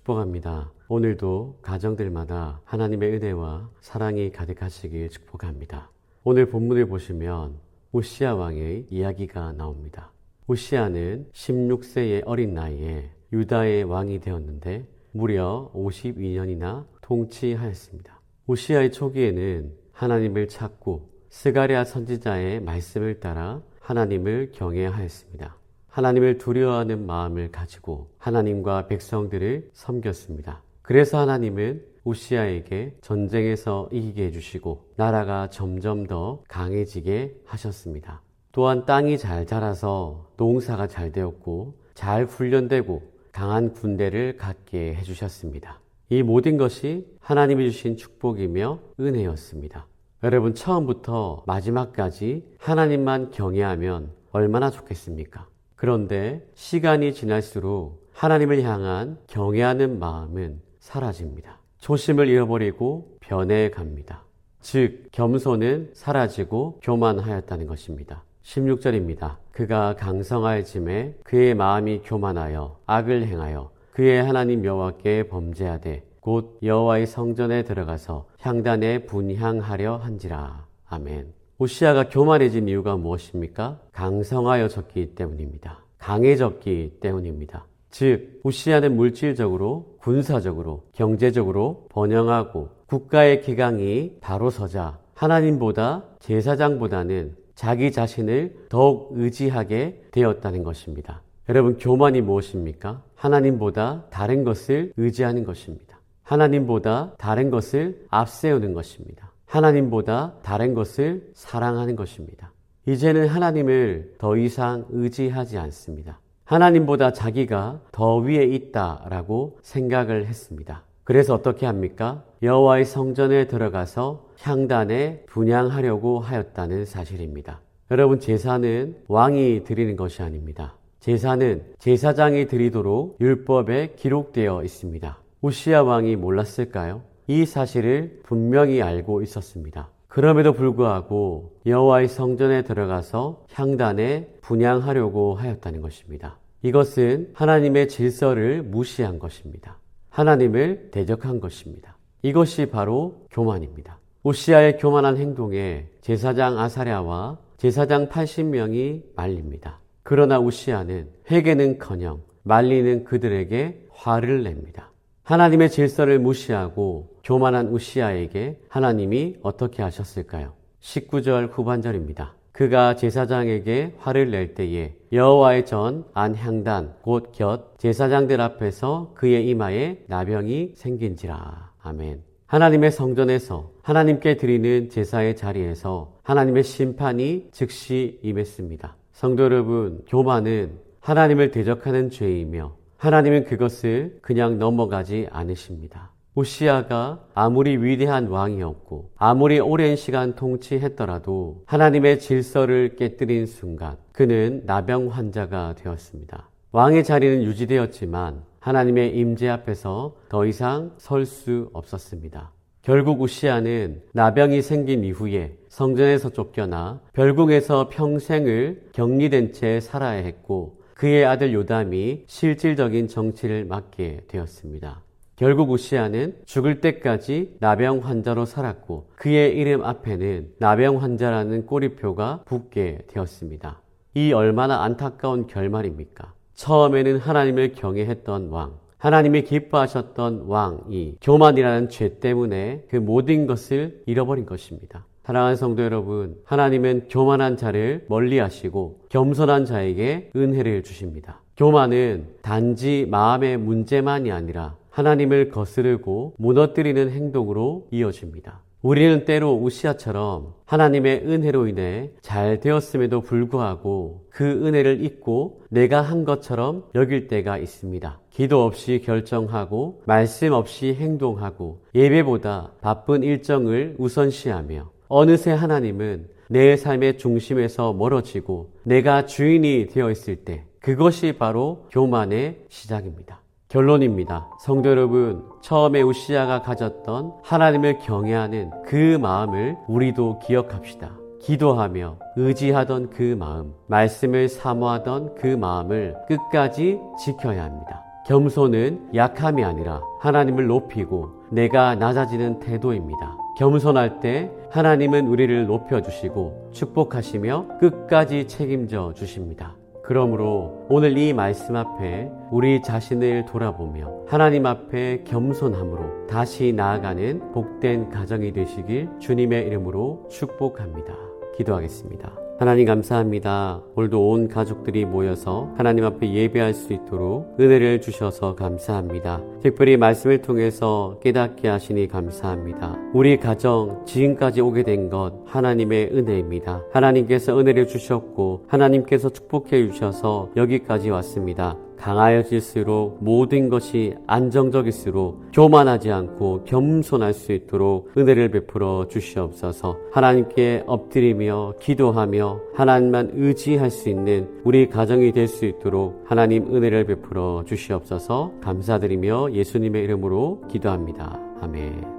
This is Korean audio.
축복합니다. 오늘도 가정들마다 하나님의 은혜와 사랑이 가득하시길 축복합니다. 오늘 본문을 보시면 우시야 왕의 이야기가 나옵니다. 우시야는 16세의 어린 나이에 유다의 왕이 되었는데 무려 52년이나 통치하였습니다. 우시야의 초기에는 하나님을 찾고 스가랴 선지자의 말씀을 따라 하나님을 경외하였습니다. 하나님을 두려워하는 마음을 가지고 하나님과 백성들을 섬겼습니다. 그래서 하나님은 우시야에게 전쟁에서 이기게 해주시고 나라가 점점 더 강해지게 하셨습니다. 또한 땅이 잘 자라서 농사가 잘 되었고 잘 훈련되고 강한 군대를 갖게 해주셨습니다. 이 모든 것이 하나님이 주신 축복이며 은혜였습니다. 여러분, 처음부터 마지막까지 하나님만 경외하면 얼마나 좋겠습니까? 그런데 시간이 지날수록 하나님을 향한 경외하는 마음은 사라집니다. 초심을 잃어버리고 변해갑니다. 즉, 겸손은 사라지고 교만하였다는 것입니다. 16절입니다. 그가 강성하여짐에 그의 마음이 교만하여 악을 행하여 그의 하나님 여호와께 범죄하되 곧 여호와의 성전에 들어가서 향단에 분향하려 한지라. 아멘. 우시야가 교만해진 이유가 무엇입니까? 강성하여졌기 때문입니다. 강해졌기 때문입니다. 즉, 우시야는 물질적으로, 군사적으로, 경제적으로 번영하고 국가의 기강이 바로 서자 하나님보다 제사장보다는 자기 자신을 더욱 의지하게 되었다는 것입니다. 여러분, 교만이 무엇입니까? 하나님보다 다른 것을 의지하는 것입니다. 하나님보다 다른 것을 앞세우는 것입니다. 하나님보다 다른 것을 사랑하는 것입니다. 이제는 하나님을 더 이상 의지하지 않습니다. 하나님보다 자기가 더 위에 있다라고 생각을 했습니다. 그래서 어떻게 합니까? 여호와의 성전에 들어가서 향단에 분향하려고 하였다는 사실입니다. 여러분, 제사는 왕이 드리는 것이 아닙니다. 제사는 제사장이 드리도록 율법에 기록되어 있습니다. 우시야 왕이 몰랐을까요? 이 사실을 분명히 알고 있었습니다. 그럼에도 불구하고 여호와의 성전에 들어가서 향단에 분향하려고 하였다는 것입니다. 이것은 하나님의 질서를 무시한 것입니다. 하나님을 대적한 것입니다. 이것이 바로 교만입니다. 우시야의 교만한 행동에 제사장 아사랴와 제사장 80명이 말립니다. 그러나 우시야는 회개는커녕 말리는 그들에게 화를 냅니다. 하나님의 질서를 무시하고 교만한 우시야에게 하나님이 어떻게 하셨을까요? 19절 후반절입니다. 그가 제사장에게 화를 낼 때에 여호와의 전 안향단 곧 곁 제사장들 앞에서 그의 이마에 나병이 생긴지라. 아멘. 하나님의 성전에서 하나님께 드리는 제사의 자리에서 하나님의 심판이 즉시 임했습니다. 성도 여러분, 교만은 하나님을 대적하는 죄이며 하나님은 그것을 그냥 넘어가지 않으십니다. 우시야가 아무리 위대한 왕이었고 아무리 오랜 시간 통치했더라도 하나님의 질서를 깨뜨린 순간 그는 나병 환자가 되었습니다. 왕의 자리는 유지되었지만 하나님의 임재 앞에서 더 이상 설 수 없었습니다. 결국 우시야는 나병이 생긴 이후에 성전에서 쫓겨나 별궁에서 평생을 격리된 채 살아야 했고 그의 아들 요담이 실질적인 정치를 맡게 되었습니다. 결국 우시야는 죽을 때까지 나병 환자로 살았고 그의 이름 앞에는 나병 환자라는 꼬리표가 붙게 되었습니다. 이 얼마나 안타까운 결말입니까? 처음에는 하나님을 경외했던 왕, 하나님이 기뻐하셨던 왕이 교만이라는 죄 때문에 그 모든 것을 잃어버린 것입니다. 사랑하는 성도 여러분, 하나님은 교만한 자를 멀리하시고 겸손한 자에게 은혜를 주십니다. 교만은 단지 마음의 문제만이 아니라 하나님을 거스르고 무너뜨리는 행동으로 이어집니다. 우리는 때로 우시야처럼 하나님의 은혜로 인해 잘 되었음에도 불구하고 그 은혜를 잊고 내가 한 것처럼 여길 때가 있습니다. 기도 없이 결정하고 말씀 없이 행동하고 예배보다 바쁜 일정을 우선시하며 어느새 하나님은 내 삶의 중심에서 멀어지고 내가 주인이 되어 있을 때 그것이 바로 교만의 시작입니다. 결론입니다. 성도 여러분, 처음에 우시야가 가졌던 하나님을 경외하는 그 마음을 우리도 기억합시다. 기도하며 의지하던 그 마음, 말씀을 사모하던 그 마음을 끝까지 지켜야 합니다. 겸손은 약함이 아니라 하나님을 높이고 내가 낮아지는 태도입니다. 겸손할 때 하나님은 우리를 높여주시고 축복하시며 끝까지 책임져 주십니다. 그러므로 오늘 이 말씀 앞에 우리 자신을 돌아보며 하나님 앞에 겸손함으로 다시 나아가는 복된 가정이 되시길 주님의 이름으로 축복합니다. 기도하겠습니다. 하나님 감사합니다. 오늘도 온 가족들이 모여서 하나님 앞에 예배할 수 있도록 은혜를 주셔서 감사합니다. 특별히 말씀을 통해서 깨닫게 하시니 감사합니다. 우리 가정 지금까지 오게 된 것 하나님의 은혜입니다. 하나님께서 은혜를 주셨고 하나님께서 축복해 주셔서 여기까지 왔습니다. 강하여질수록 모든 것이 안정적일수록 교만하지 않고 겸손할 수 있도록 은혜를 베풀어 주시옵소서. 하나님께 엎드리며 기도하며 하나님만 의지할 수 있는 우리 가정이 될 수 있도록 하나님 은혜를 베풀어 주시옵소서. 감사드리며 예수님의 이름으로 기도합니다. 아멘.